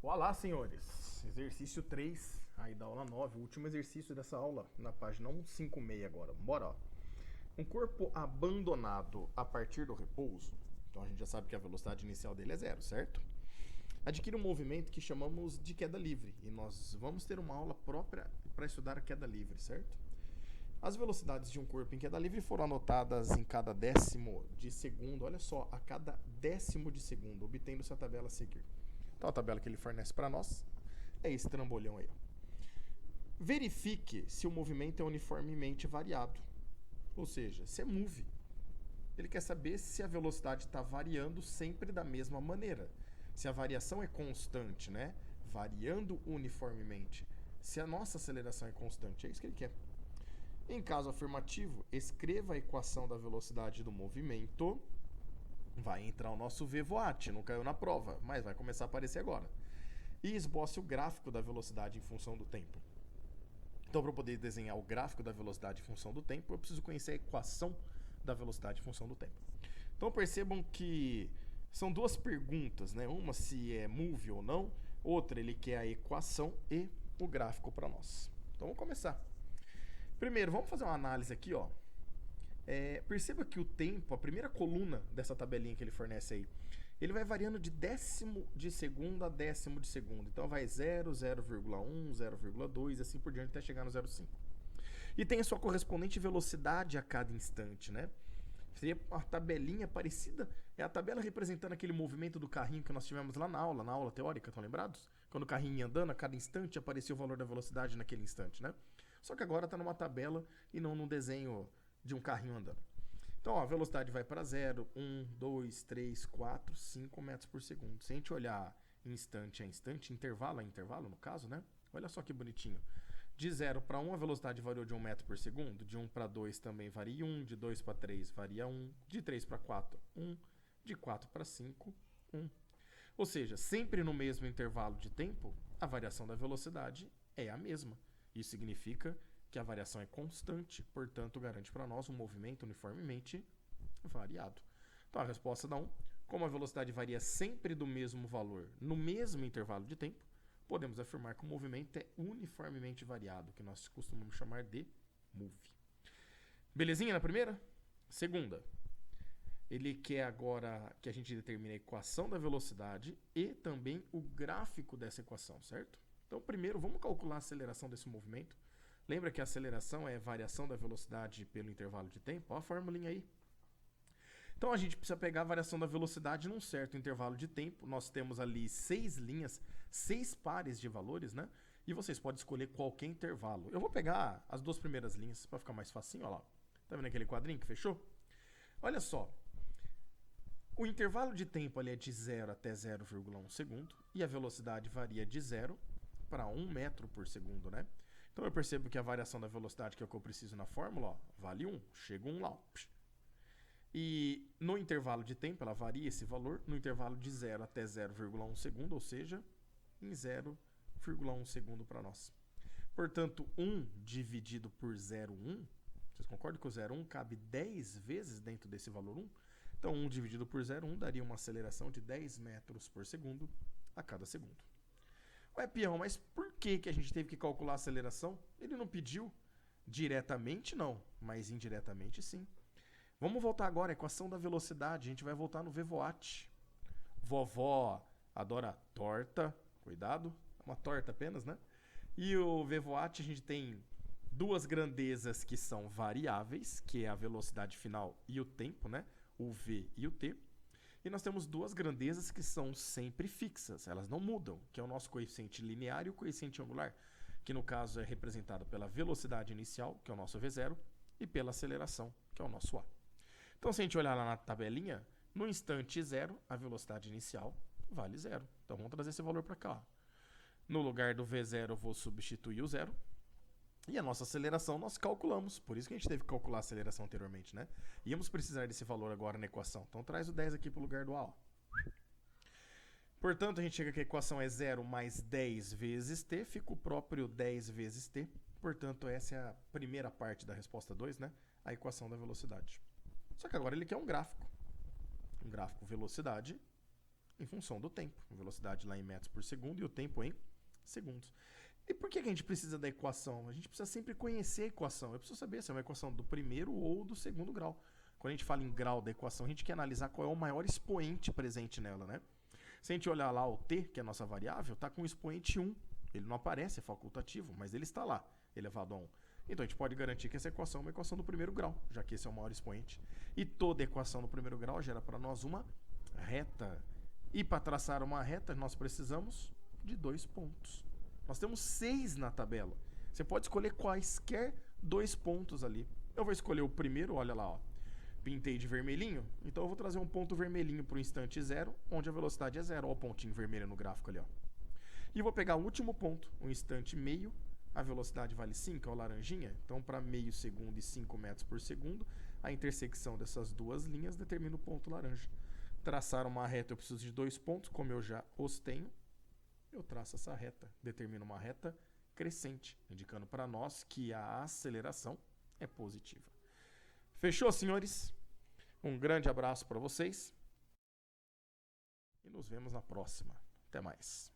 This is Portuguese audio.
Olá, senhores! Exercício 3, aí da aula 9, o último exercício dessa aula, na página 156 agora. Bora, ó. Um corpo abandonado a partir do repouso, então a gente já sabe que a velocidade inicial dele é zero, certo? Adquire um movimento que chamamos de queda livre, e nós vamos ter uma aula própria para estudar a queda livre, certo? As velocidades de um corpo em queda livre foram anotadas em cada décimo de segundo, olha só, a cada décimo de segundo, obtendo-se a tabela a seguir. Então a tabela que ele fornece para nós é esse trambolhão aí. Ó. Verifique se o movimento é uniformemente variado, ou seja, se é move. Ele quer saber se a velocidade está variando sempre da mesma maneira, se a variação é constante, né? Variando uniformemente, se a nossa aceleração é constante, é isso que ele quer. Em caso afirmativo, escreva a equação da velocidade do movimento. Vai entrar o nosso VVOAT, não caiu na prova, mas vai começar a aparecer agora. E esboce o gráfico da velocidade em função do tempo. Então, para eu poder desenhar o gráfico da velocidade em função do tempo, eu preciso conhecer a equação da velocidade em função do tempo. Então, percebam que são duas perguntas, né? Uma se é move ou não, outra ele quer a equação e o gráfico para nós. Então, vamos começar. Primeiro, vamos fazer uma análise aqui, ó. Perceba que o tempo, a primeira coluna dessa tabelinha que ele fornece aí, ele vai variando de décimo de segundo a décimo de segundo. Então vai 0, 0,1, 0,2 e assim por diante até chegar no 0,5. E tem a sua correspondente velocidade a cada instante, né? Seria uma tabelinha parecida, é a tabela representando aquele movimento do carrinho que nós tivemos lá na aula teórica, estão lembrados? Quando o carrinho ia andando, a cada instante aparecia o valor da velocidade naquele instante, né? Só que agora está numa tabela e não num desenho de um carrinho andando. Então, ó, a velocidade vai para 0, 1, 2, 3, 4, 5 metros por segundo. Se a gente olhar instante a instante, intervalo a intervalo, no caso, né? Olha só que bonitinho. De 0 para 1, a velocidade variou de 1 metro por segundo. De 1 para 2 também varia 1. De 2 para 3 varia 1. De 3 para 4, 1. De 4 para 5, 1. Ou seja, sempre no mesmo intervalo de tempo, a variação da velocidade é a mesma. Isso significa que a variação é constante, portanto, garante para nós um movimento uniformemente variado. Então, a resposta dá 1. Como a velocidade varia sempre do mesmo valor no mesmo intervalo de tempo, podemos afirmar que o movimento é uniformemente variado, que nós costumamos chamar de move. Belezinha na primeira? Segunda. Ele quer agora que a gente determine a equação da velocidade e também o gráfico dessa equação, certo? Então, primeiro, vamos calcular a aceleração desse movimento. Lembra que a aceleração é a variação da velocidade pelo intervalo de tempo? Olha a formulinha aí. Então, a gente precisa pegar a variação da velocidade num certo intervalo de tempo. Nós temos ali 6 linhas, 6 pares de valores, né? E vocês podem escolher qualquer intervalo. Eu vou pegar as duas primeiras linhas para ficar mais facinho, olha lá. Tá vendo aquele quadrinho que fechou? Olha só. O intervalo de tempo ali é de 0 até 0,1 segundo e a velocidade varia de 0 para 1 metro por segundo, né? Então eu percebo que a variação da velocidade que é o que eu preciso na fórmula, ó, vale 1, chega 1 lá. Ó. E no intervalo de tempo, ela varia esse valor no intervalo de 0 até 0,1 segundo, ou seja, em 0,1 segundo para nós. Portanto, 1 dividido por 0,1, vocês concordam que o 0,1 cabe 10 vezes dentro desse valor 1? Então, 1 dividido por 0,1 daria uma aceleração de 10 metros por segundo a cada segundo. Ué, peão, mas por que a gente teve que calcular a aceleração? Ele não pediu diretamente, não, mas indiretamente, sim. Vamos voltar agora à equação da velocidade. A gente vai voltar no VVOAT. Vovó adora torta. Cuidado, é uma torta apenas, né? E o VVOAT a gente tem duas grandezas que são variáveis, que é a velocidade final e o tempo, né? O V e o T. E nós temos duas grandezas que são sempre fixas, elas não mudam, que é o nosso coeficiente linear e o coeficiente angular, que no caso é representado pela velocidade inicial, que é o nosso V0, e pela aceleração, que é o nosso A. Então, se a gente olhar lá na tabelinha, no instante 0, a velocidade inicial vale 0. Então, vamos trazer esse valor para cá. No lugar do V0, eu vou substituir o 0. E a nossa aceleração nós calculamos, por isso que a gente teve que calcular a aceleração anteriormente, né? Íamos precisar desse valor agora na equação. Então traz o 10 aqui para o lugar do A. Ó. Portanto, a gente chega que a equação é 0 mais 10 vezes t, fica o próprio 10 vezes t. Portanto, essa é a primeira parte da resposta 2, né? A equação da velocidade. Só que agora ele quer um gráfico. Um gráfico velocidade em função do tempo. A velocidade lá em metros por segundo e o tempo em segundos. E por que a gente precisa da equação? A gente precisa sempre conhecer a equação. Eu preciso saber se é uma equação do primeiro ou do segundo grau. Quando a gente fala em grau da equação, a gente quer analisar qual é o maior expoente presente nela, né? Se a gente olhar lá o t, que é a nossa variável, está com o expoente 1. Ele não aparece, é facultativo, mas ele está lá, elevado a 1. Então a gente pode garantir que essa equação é uma equação do primeiro grau, já que esse é o maior expoente. E toda equação do primeiro grau gera para nós uma reta. E para traçar uma reta, nós precisamos de 2 pontos. Nós temos 6 na tabela. Você pode escolher quaisquer 2 pontos ali. Eu vou escolher o primeiro, olha lá, ó. Pintei de vermelhinho, então eu vou trazer um ponto vermelhinho para o instante 0, onde a velocidade é 0. Olha o pontinho vermelho no gráfico ali, ó. E vou pegar o último ponto, o instante meio, a velocidade vale 5, é o laranjinha. Então, para meio segundo e 5 metros por segundo, a intersecção dessas duas linhas determina o ponto laranja. Traçar uma reta, eu preciso de 2 pontos, como eu já os tenho. Eu traço essa reta, determino uma reta crescente, indicando para nós que a aceleração é positiva. Fechou, senhores? Um grande abraço para vocês e nos vemos na próxima. Até mais.